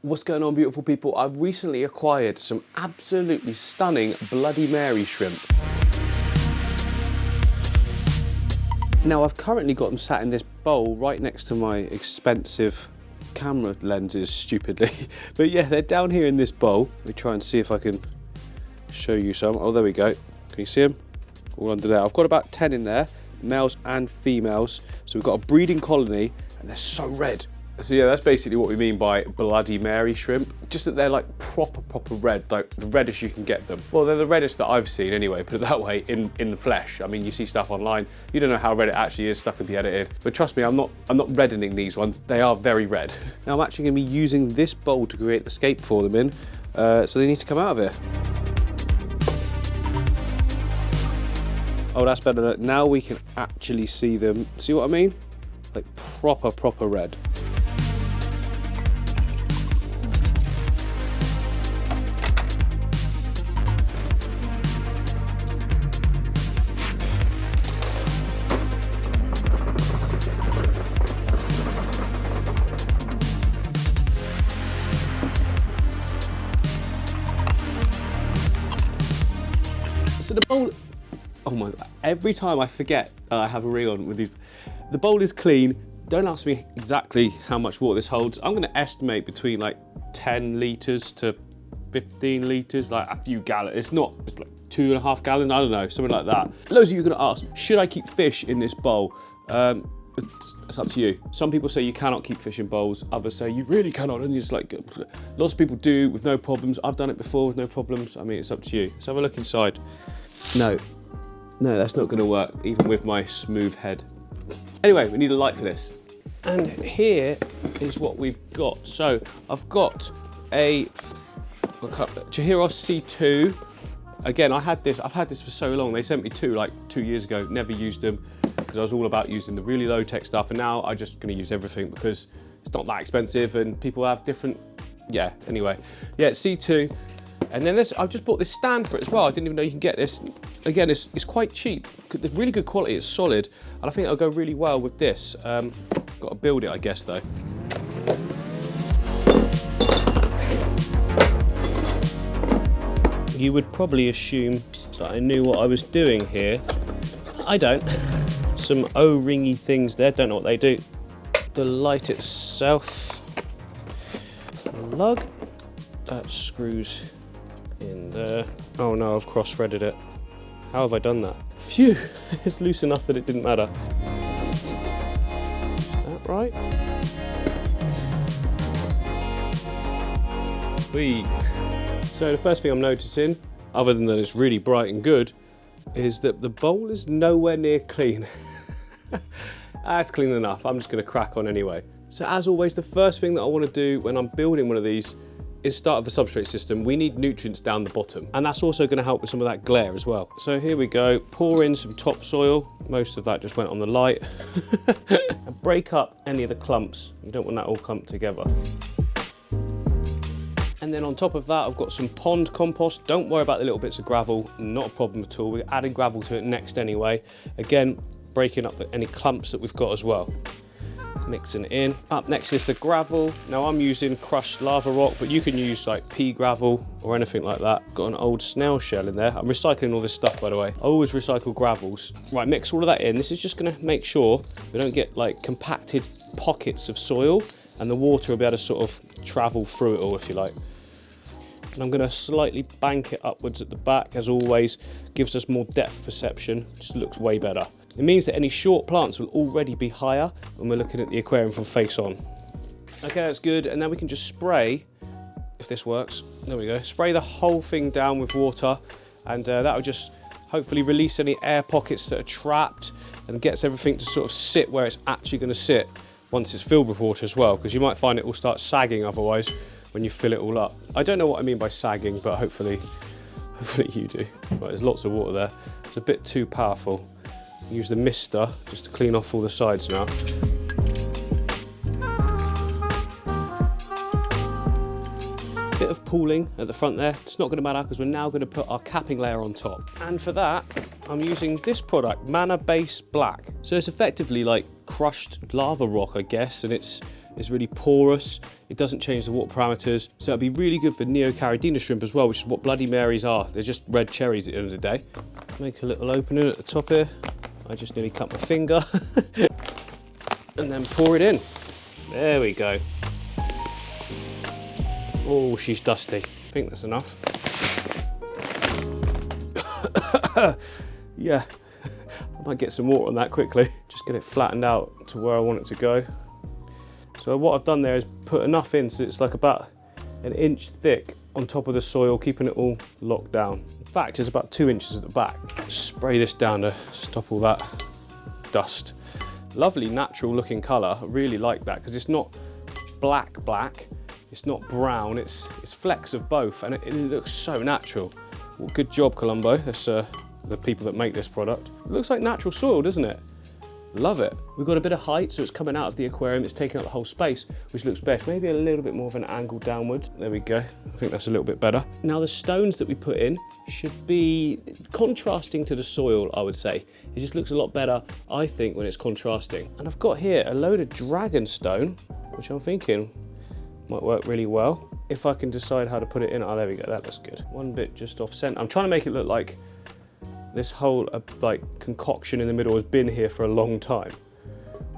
What's going on, beautiful people? I've recently acquired some absolutely stunning Bloody Mary shrimp. Now, I've currently got them sat in this bowl right next to my expensive camera lenses, stupidly. But yeah, they're down here in this bowl. Let me try and see if I can show you some. Oh, there we go. Can you see them? All under there. I've got about 10 in there, males and females. So we've got a breeding colony, and they're so red. So yeah, that's basically what we mean by Bloody Mary shrimp. Just that they're like proper red, like the reddest you can get them. Well, they're the reddest that I've seen anyway, put it that way, in the flesh. I mean, you see stuff online, you don't know how red it actually is, stuff can be edited. But trust me, I'm not reddening these ones. They are very red. Now I'm actually gonna be using this bowl to create the scape for them in, so they need to come out of here. Oh, that's better. Now we can actually see them. See what I mean? Like proper red. So the bowl, oh my God, every time I forget I have a ring on with these, the bowl is clean. Don't ask me exactly how much water this holds. I'm gonna estimate between like 10 litres to 15 litres, like a few gallons. It's like 2.5 gallons, I don't know, something like that. Loads of you are gonna ask, should I keep fish in this bowl? It's up to you. Some people say you cannot keep fish in bowls, others say you really cannot, and you just like, lots of people do with no problems. I've done it before with no problems. I mean, it's up to you. Let's have a look inside. No, that's not gonna work, even with my smooth head. Anyway, we need a light for this. And here is what we've got. So I've got a Chihiros C2. Again, I've had this for so long. They sent me two like 2 years ago, never used them because I was all about using the really low tech stuff, and now I'm just gonna use everything because it's not that expensive and people have different, yeah, anyway. Yeah, it's C2. And then I've just bought this stand for it as well. I didn't even know you can get this. Again, it's quite cheap. It's really good quality, it's solid. And I think it'll go really well with this. Got to build it, I guess, though. You would probably assume that I knew what I was doing here. I don't. Some O-ringy things there, don't know what they do. The light itself, lug, that screws in there. Oh no, I've cross-threaded it. How have I done that? Phew, it's loose enough that it didn't matter. Is that right? Whee. So the first thing I'm noticing, other than that it's really bright and good, is that the bowl is nowhere near clean. That's clean enough, I'm just gonna crack on anyway. So as always, the first thing that I wanna do when I'm building one of these is start with the substrate system. We need nutrients down the bottom, and that's also gonna help with some of that glare as well. So here we go, pour in some topsoil. Most of that just went on the light. And break up any of the clumps. You don't want that all clumped together. And then on top of that, I've got some pond compost. Don't worry about the little bits of gravel, not a problem at all. We're adding gravel to it next anyway. Again, breaking up any clumps that we've got as well. Mixing it in. Up next is the gravel. Now I'm using crushed lava rock, but you can use like pea gravel or anything like that. Got an old snail shell in there. I'm recycling all this stuff, by the way. I always recycle gravels. Right, mix all of that in. This is just gonna make sure we don't get like compacted pockets of soil, and the water will be able to sort of travel through it all, if you like. And I'm gonna slightly bank it upwards at the back, as always. Gives us more depth perception, just looks way better. It means that any short plants will already be higher when we're looking at the aquarium from face on. Okay, that's good. And then we can just spray, if this works. There we go. Spray the whole thing down with water, and that will just hopefully release any air pockets that are trapped and gets everything to sort of sit where it's actually gonna sit once it's filled with water as well, because you might find it will start sagging otherwise when you fill it all up. I don't know what I mean by sagging, but hopefully you do. Right, there's lots of water there. It's a bit too powerful. Use the mister just to clean off all the sides now. Bit of pooling at the front there. It's not going to matter because we're now going to put our capping layer on top. And for that, I'm using this product, Mana Base Black. So it's effectively like crushed lava rock, I guess, and it's It's really porous. It doesn't change the water parameters. So it'll be really good for Neocaridina shrimp as well, which is what Bloody Marys are. They're just red cherries at the end of the day. Make a little opening at the top here. I just nearly cut my finger. And then pour it in. There we go. Oh, she's dusty. I think that's enough. Yeah, I might get some water on that quickly. Just get it flattened out to where I want it to go. So what I've done there is put enough in so it's like about an inch thick on top of the soil, keeping it all locked down. In fact, it's about 2 inches at the back. Spray this down to stop all that dust. Lovely natural looking colour. I really like that because it's not black, it's not brown, it's flecks of both, and it looks so natural. Well, good job, Colombo. That's the people that make this product. It looks like natural soil, doesn't it? Love it. We've got a bit of height, so it's coming out of the aquarium. It's taking up the whole space, which looks best. Maybe a little bit more of an angle downwards. There we go. I think that's a little bit better. Now the stones that we put in should be contrasting to the soil, I would say. It just looks a lot better, I think, when it's contrasting. And I've got here a load of dragon stone, which I'm thinking might work really well. If I can decide how to put it in. Oh, there we go. That looks good. One bit just off center. I'm trying to make it look like this whole like concoction in the middle has been here for a long time.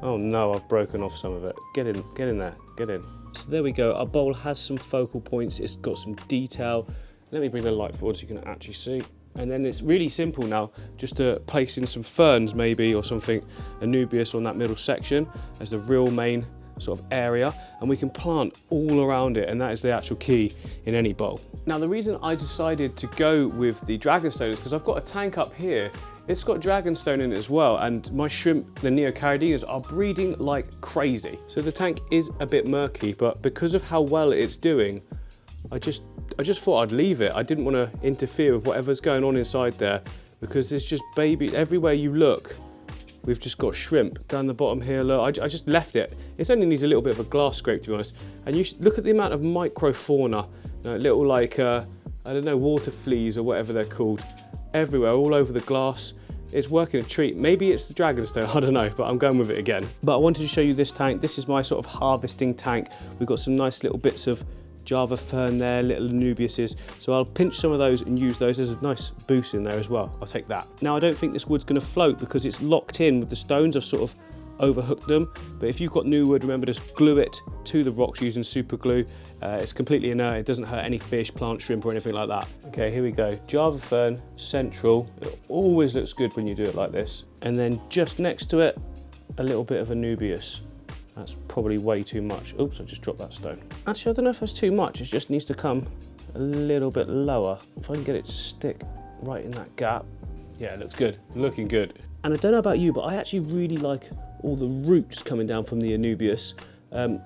Oh no, I've broken off some of it. Get in there, get in. So there we go, our bowl has some focal points, it's got some detail. Let me bring the light forward so you can actually see. And then it's really simple now, just to place in some ferns maybe or something, Anubias on that middle section as the real main sort of area, and we can plant all around it, and that is the actual key in any bowl. Now the reason I decided to go with the dragonstone is because I've got a tank up here. It's got dragonstone in it as well, and my shrimp, the Neocaridinas, are breeding like crazy. So the tank is a bit murky, but because of how well it's doing, I just thought I'd leave it. I didn't want to interfere with whatever's going on inside there, because there's just baby everywhere you look. We've just got shrimp down the bottom here. Look, I just left it. It only needs a little bit of a glass scrape, to be honest. And you look at the amount of microfauna, little like, I don't know, water fleas or whatever they're called, everywhere, all over the glass. It's working a treat. Maybe it's the dragonstone, I don't know, but I'm going with it again. But I wanted to show you this tank. This is my sort of harvesting tank. We've got some nice little bits of Java fern there, little Anubiases. So I'll pinch some of those and use those. There's a nice boost in there as well. I'll take that. Now I don't think this wood's going to float because it's locked in with the stones. I've sort of overhooked them. But if you've got new wood, remember to glue it to the rocks using super glue. It's completely inert. It doesn't hurt any fish, plant, shrimp or anything like that. Okay, here we go. Java fern, central. It always looks good when you do it like this. And then just next to it, a little bit of Anubias. That's probably way too much. Oops, I just dropped that stone. Actually, I don't know if that's too much. It just needs to come a little bit lower. If I can get it to stick right in that gap. Yeah, it looks good, looking good. And I don't know about you, but I actually really like all the roots coming down from the Anubias.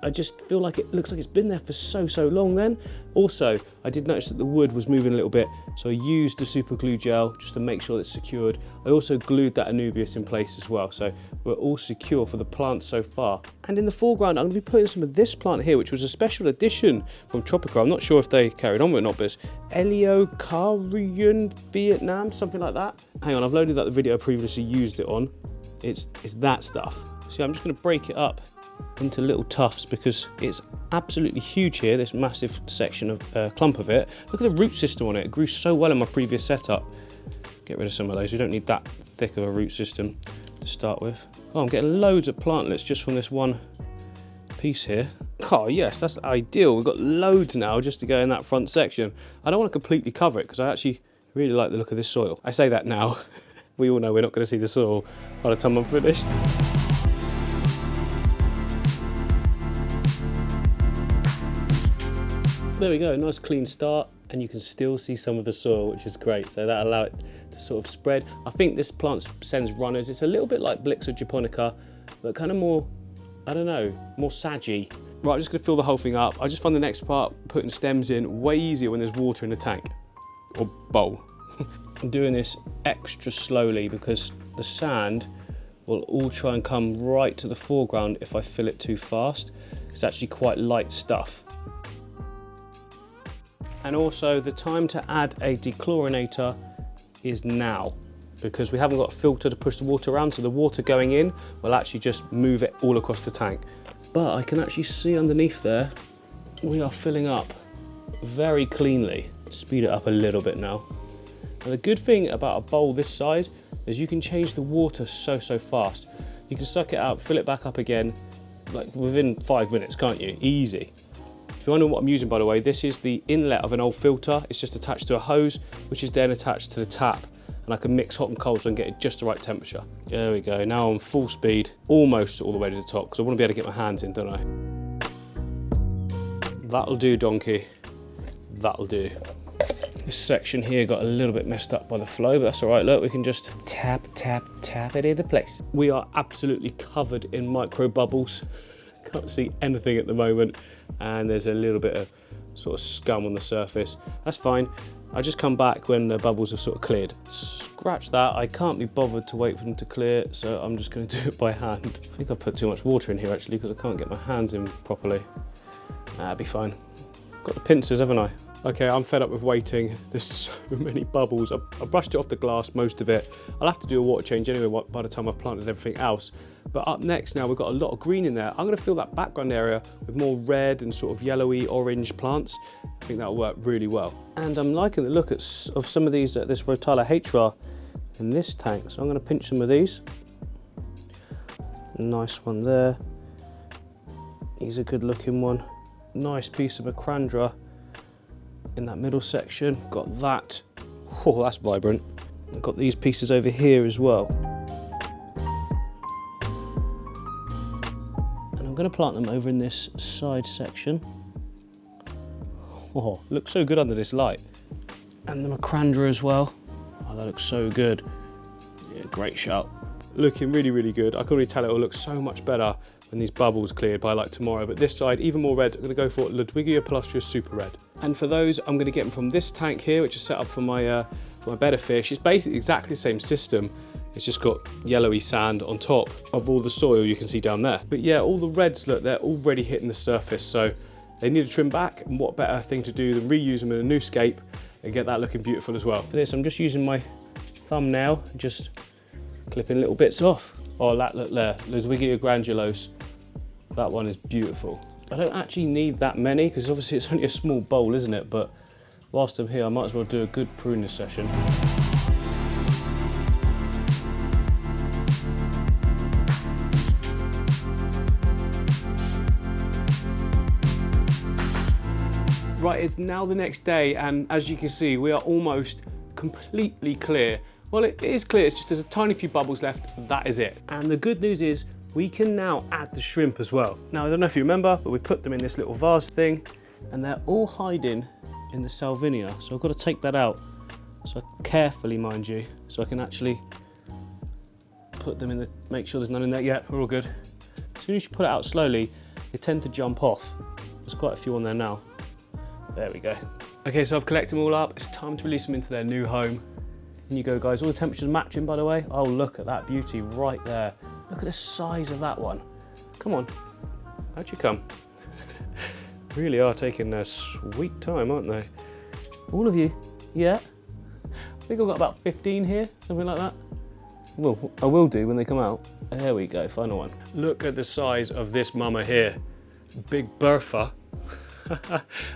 I just feel like it looks like it's been there for so long then. Also, I did notice that the wood was moving a little bit, so I used the super glue gel just to make sure it's secured. I also glued that Anubias in place as well, so we're all secure for the plants so far. And in the foreground, I'm going to be putting some of this plant here, which was a special edition from Tropical. I'm not sure if they carried on with it or not, but it's Neocaridina Vietnam, something like that. Hang on, I've loaded up the video I previously used it on. It's that stuff. See, I'm just going to break it up into little tufts because it's absolutely huge here, this massive section of clump of it. Look at the root system on it. It grew so well in my previous setup. Get rid of some of those. We don't need that thick of a root system to start with. Oh, I'm getting loads of plantlets just from this one piece here. Oh yes, that's ideal. We've got loads now just to go in that front section. I don't want to completely cover it because I actually really like the look of this soil. I say that now. We all know we're not going to see the soil by the time I'm finished. There we go, nice clean start, and you can still see some of the soil, which is great. So that allows it to sort of spread. I think this plant sends runners. It's a little bit like Blixa japonica, but kind of more, I don't know, more saggy. Right, I'm just gonna fill the whole thing up. I just find the next part, putting stems in, way easier when there's water in the tank, or bowl. I'm doing this extra slowly because the sand will all try and come right to the foreground if I fill it too fast. It's actually quite light stuff. And also the time to add a dechlorinator is now, because we haven't got a filter to push the water around, so the water going in will actually just move it all across the tank. but I can actually see underneath there, we are filling up very cleanly. Speed it up a little bit now. And the good thing about a bowl this size is you can change the water so fast. You can suck it out, fill it back up again, like within 5 minutes, can't you? Easy. If you wonder what I'm using, by the way, this is the inlet of an old filter. It's just attached to a hose, which is then attached to the tap. And I can mix hot and cold so I can get it just the right temperature. There we go, now I'm full speed, almost all the way to the top, because I want to be able to get my hands in, don't I? That'll do, donkey. That'll do. This section here got a little bit messed up by the flow, but that's all right. Look, we can just tap it into place. We are absolutely covered in micro bubbles. Can't see anything at the moment, and there's a little bit of sort of scum on the surface. That's fine. I just come back when the bubbles have sort of cleared. Scratch that. I can't be bothered to wait for them to clear, so I'm just going to do it by hand. I think I've put too much water in here actually, because I can't get my hands in properly. That'll be fine. Got the pincers, haven't I? Okay, I'm fed up with waiting. There's so many bubbles. I brushed it off the glass, most of it. I'll have to do a water change anyway by the time I've planted everything else. But up next now, we've got a lot of green in there. I'm gonna fill that background area with more red and sort of yellowy orange plants. I think that'll work really well. And I'm liking the look of some of these, this Rotala Hra in this tank. So I'm gonna pinch some of these. Nice one there. He's a good looking one. Nice piece of Macrandra in that middle section. Got that. Oh, that's vibrant. I've got these pieces over here as well. And I'm going to plant them over in this side section. Oh, looks so good under this light. And the Macrandra as well. Oh, that looks so good. Yeah, great shout. Looking really good. I can already tell it will look so much better when these bubbles cleared by like tomorrow. But this side, even more reds, I'm going to go for Ludwigia palustre Super Red. And for those, I'm going to get them from this tank here, which is set up for my bed of fish. It's basically exactly the same system. It's just got yellowy sand on top of all the soil you can see down there. But yeah, all the reds, look, they're already hitting the surface, so they need to trim back. And what better thing to do than reuse them in a new scape and get that looking beautiful as well. For this, I'm just using my thumbnail, just clipping little bits off. Oh, that look there, Ludwigia granulose. That one is beautiful. I don't actually need that many because obviously it's only a small bowl, isn't it? But whilst I'm here, I might as well do a good pruning session. Right, it's now the next day, and as you can see, we are almost completely clear. Well, it is clear, it's just there's a tiny few bubbles left, that is it. And the good news is, we can now add the shrimp as well. Now, I don't know if you remember, but we put them in this little vase thing, and they're all hiding in the salvinia. So I've got to take that out, so carefully, mind you, so I can actually put them in the, make sure there's none in there yet, we're all good. As soon as you put it out slowly, they tend to jump off. There's quite a few on there now. There we go. Okay, so I've collected them all up. It's time to release them into their new home. In you go, guys. All the temperatures matching, by the way. Oh, look at that beauty right there. Look at the size of that one. Come on, how'd you come? Really are taking their sweet time, aren't they? All of you, yeah? I think I've got about 15 here, something like that. Well, I will do when they come out. There we go, final one. Look at the size of this mama here. Big Bertha.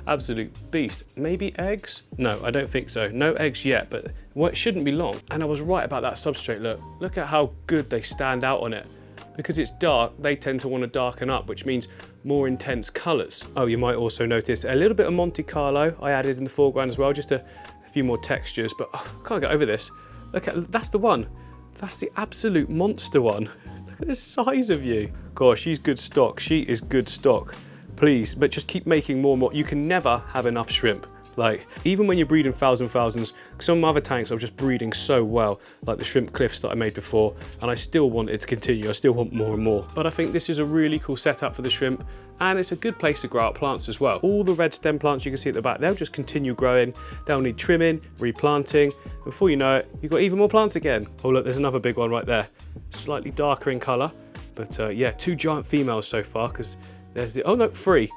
Absolute beast. Maybe eggs? No, I don't think so. No eggs yet, but well, it shouldn't be long. And I was right about that substrate. Look at how good they stand out on it. Because it's dark, they tend to want to darken up, which means more intense colours. Oh, you might also notice a little bit of Monte Carlo I added in the foreground as well, just a few more textures, but oh, I can't get over this. Look at, that's the one. That's the absolute monster one. Look at the size of you. Gosh, she's good stock. She is good stock. Please, but just keep making more and more. You can never have enough shrimp. Like, even when you're breeding thousands, some of my other tanks are just breeding so well, like the shrimp cliffs that I made before, and I still want it to continue. I still want more and more. But I think this is a really cool setup for the shrimp, and it's a good place to grow out plants as well. All the red stem plants you can see at the back, they'll just continue growing. They'll need trimming, replanting. Before you know it, you've got even more plants again. Oh look, there's another big one right there. Slightly darker in colour, but yeah, 2 giant females so far, because there's the, oh no, 3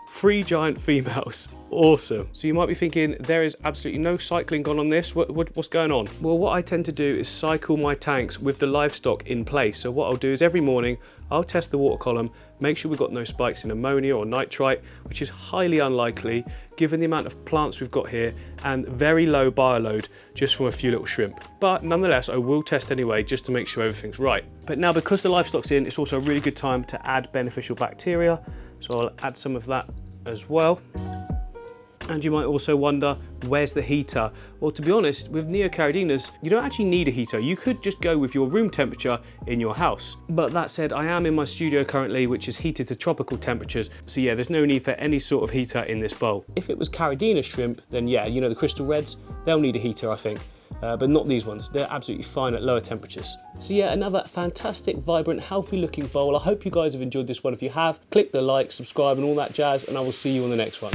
giant females. Awesome. So you might be thinking, there is absolutely no cycling gone on this. What's going on? Well, what I tend to do is cycle my tanks with the livestock in place. So what I'll do is every morning, I'll test the water column, Make sure we've got no spikes in ammonia or nitrite, which is highly unlikely given the amount of plants we've got here and very low bioload just from a few little shrimp. But nonetheless, I will test anyway just to make sure everything's right. But now because the livestock's in, it's also a really good time to add beneficial bacteria. So I'll add some of that as well. And you might also wonder, where's the heater? Well, to be honest, with Neocaridinas, you don't actually need a heater. You could just go with your room temperature in your house. But that said, I am in my studio currently, which is heated to tropical temperatures. So yeah, there's no need for any sort of heater in this bowl. If it was Caridina shrimp, then yeah, you know, the crystal reds, they'll need a heater, I think. But not these ones. They're absolutely fine at lower temperatures. So yeah, another fantastic, vibrant, healthy looking bowl. I hope you guys have enjoyed this one. If you have, click the like, subscribe and all that jazz, and I will see you on the next one.